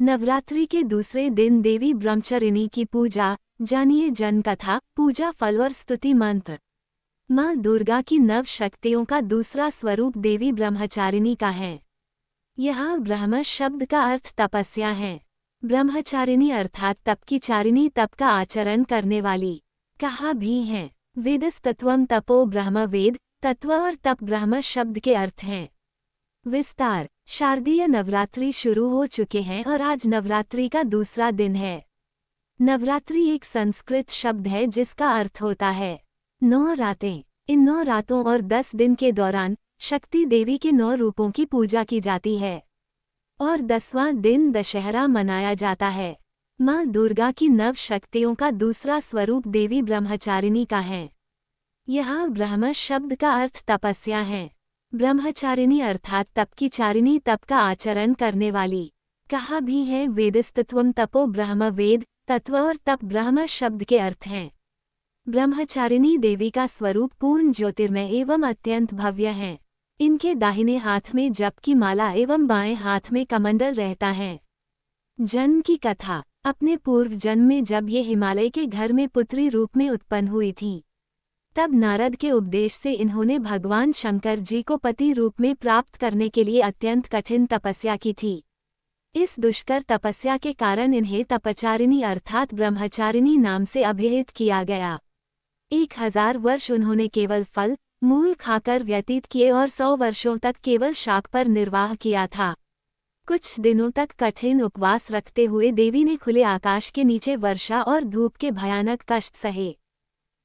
नवरात्रि के दूसरे दिन देवी ब्रह्मचारिणी की पूजा। जानिए जन कथा, पूजा फल और स्तुति मंत्र। माँ दुर्गा की नव शक्तियों का दूसरा स्वरूप देवी ब्रह्मचारिणी का है। यहाँ ब्रह्म शब्द का अर्थ तपस्या है। ब्रह्मचारिणी अर्थात तप की चारिणी, तप का आचरण करने वाली। कहा भी है वेदस्तत्वम तपो ब्रह्म, वेद तत्व और तप ब्रह्म शब्द के अर्थ हैं। विस्तार। शारदीय नवरात्रि शुरू हो चुके हैं और आज नवरात्रि का दूसरा दिन है। नवरात्रि एक संस्कृत शब्द है जिसका अर्थ होता है 9 रातें। इन 9 रातों और 10 दिन के दौरान शक्ति देवी के 9 रूपों की पूजा की जाती है और 10वां दिन दशहरा मनाया जाता है। माँ दुर्गा की नव शक्तियों का दूसरा स्वरूप देवी ब्रह्मचारिणी का है। यहाँ ब्रह्म शब्द का अर्थ तपस्या है। ब्रह्मचारिणी अर्थात तप की चारिणी, तप का आचरण करने वाली। कहा भी है वेदस्तत्वम तपो ब्रह्म, वेद तत्व और तप ब्रह्म शब्द के अर्थ हैं। ब्रह्मचारिणी देवी का स्वरूप पूर्ण ज्योतिर्मय एवं अत्यंत भव्य है। इनके दाहिने हाथ में जप की माला एवं बाएं हाथ में कमंडल रहता है। जन्म की कथा। अपने पूर्व जन्म में जब ये हिमालय के घर में पुत्री रूप में उत्पन्न हुई थीं, तब नारद के उपदेश से इन्होंने भगवान शंकर जी को पति रूप में प्राप्त करने के लिए अत्यंत कठिन तपस्या की थी। इस दुष्कर तपस्या के कारण इन्हें तपचारिणी अर्थात ब्रह्मचारिणी नाम से अभिहित किया गया। 1000 वर्ष उन्होंने केवल फल मूल खाकर व्यतीत किए और 100 वर्षों तक केवल शाक पर निर्वाह किया था। कुछ दिनों तक कठिन उपवास रखते हुए देवी ने खुले आकाश के नीचे वर्षा और धूप के भयानक कष्ट सहे।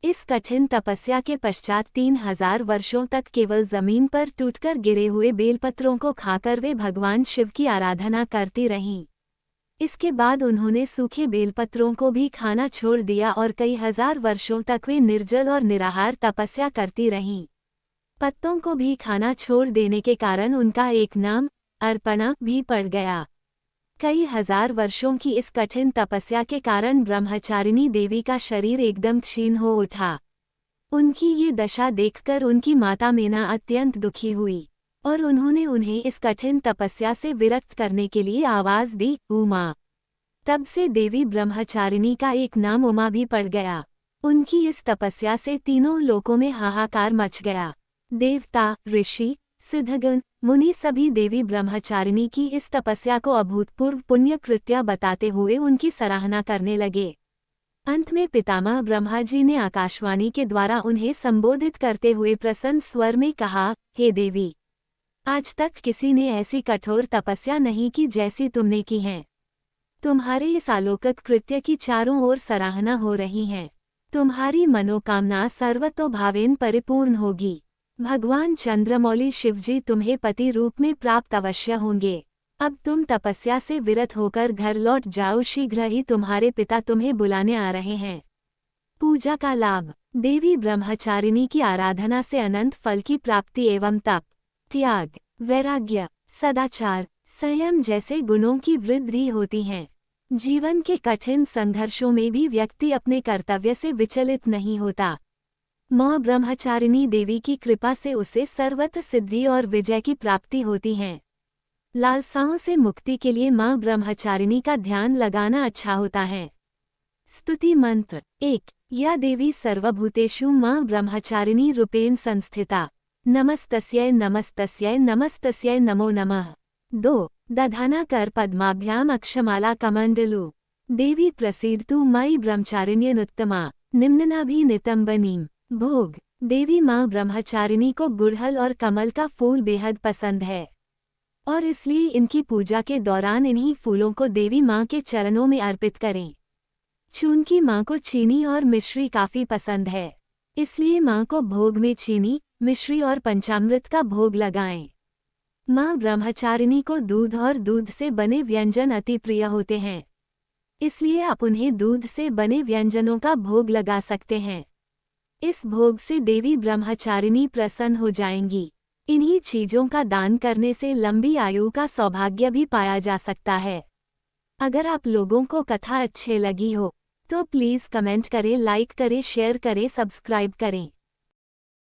इस कठिन तपस्या के पश्चात 3000 वर्षों तक केवल जमीन पर टूटकर गिरे हुए बेलपत्रों को खाकर वे भगवान शिव की आराधना करती रहीं। इसके बाद उन्होंने सूखे बेलपत्रों को भी खाना छोड़ दिया और कई हजार वर्षों तक वे निर्जल और निराहार तपस्या करती रहीं। पत्तों को भी खाना छोड़ देने के कारण उनका एक नाम अर्पणा भी पड़ गया। कई हजार वर्षों की इस कठिन तपस्या के कारण ब्रह्मचारिणी देवी का शरीर एकदम क्षीण हो उठा। उनकी ये दशा देखकर उनकी माता मीना अत्यंत दुखी हुई और उन्होंने उन्हें इस कठिन तपस्या से विरक्त करने के लिए आवाज दी, उमा। तब से देवी ब्रह्मचारिणी का एक नाम उमा भी पड़ गया। उनकी इस तपस्या से तीनों लोकों में हाहाकार मच गया। देवता, ऋषि, सिद्धगण, मुनि सभी देवी ब्रह्मचारिणी की इस तपस्या को अभूतपूर्व पुण्य कृत्य बताते हुए उनकी सराहना करने लगे। अंत में पितामह ब्रह्मा जी ने आकाशवाणी के द्वारा उन्हें संबोधित करते हुए प्रसन्न स्वर में कहा, हे देवी, आज तक किसी ने ऐसी कठोर तपस्या नहीं की जैसी तुमने की है। तुम्हारे इस अलौकिक कृत्य की चारों ओर सराहना हो रही है। तुम्हारी मनोकामना सर्वतोभावेन परिपूर्ण होगी। भगवान चंद्रमौली शिवजी तुम्हें पति रूप में प्राप्त अवश्य होंगे। अब तुम तपस्या से विरत होकर घर लौट जाओ, शीघ्र ही तुम्हारे पिता तुम्हें बुलाने आ रहे हैं। पूजा का लाभ। देवी ब्रह्मचारिणी की आराधना से अनंत फल की प्राप्ति एवं तप, त्याग, वैराग्य, सदाचार, संयम जैसे गुणों की वृद्धि होती है। जीवन के कठिन संघर्षों में भी व्यक्ति अपने कर्तव्य से विचलित नहीं होता। माँ ब्रह्मचारिणी देवी की कृपा से उसे सर्वत्र सिद्धि और विजय की प्राप्ति होती है। लालसाओं से मुक्ति के लिए माँ ब्रह्मचारिणी का ध्यान लगाना अच्छा होता है। स्तुति मंत्र। 1। या देवी सर्वभूतेषु माँ ब्रह्मचारिणी रूपेण संस्थिता, नमस्तस्यै नमस्तस्यै नमस्तस्यै नमो नमः। 2। दधाना कर पद्माभ्याम अक्षमाला कमंडलु, देवी प्रसीदतु मयि ब्रह्मचारिण्यनुत्तमा, निम्ननाभिनितंबनीम। भोग। देवी माँ ब्रह्मचारिणी को गुड़हल और कमल का फूल बेहद पसंद है और इसलिए इनकी पूजा के दौरान इन्हीं फूलों को देवी माँ के चरणों में अर्पित करें। चूनकी माँ को चीनी और मिश्री काफी पसंद है, इसलिए माँ को भोग में चीनी, मिश्री और पंचामृत का भोग लगाएं। माँ ब्रह्मचारिणी को दूध और दूध से बने व्यंजन अति प्रिय होते हैं, इसलिए आप उन्हें दूध से बने व्यंजनों का भोग लगा सकते हैं। इस भोग से देवी ब्रह्मचारिणी प्रसन्न हो जाएंगी। इन्हीं चीजों का दान करने से लंबी आयु का सौभाग्य भी पाया जा सकता है। अगर आप लोगों को कथा अच्छी लगी हो तो प्लीज़ कमेंट करें, लाइक करें, शेयर करें, सब्सक्राइब करें।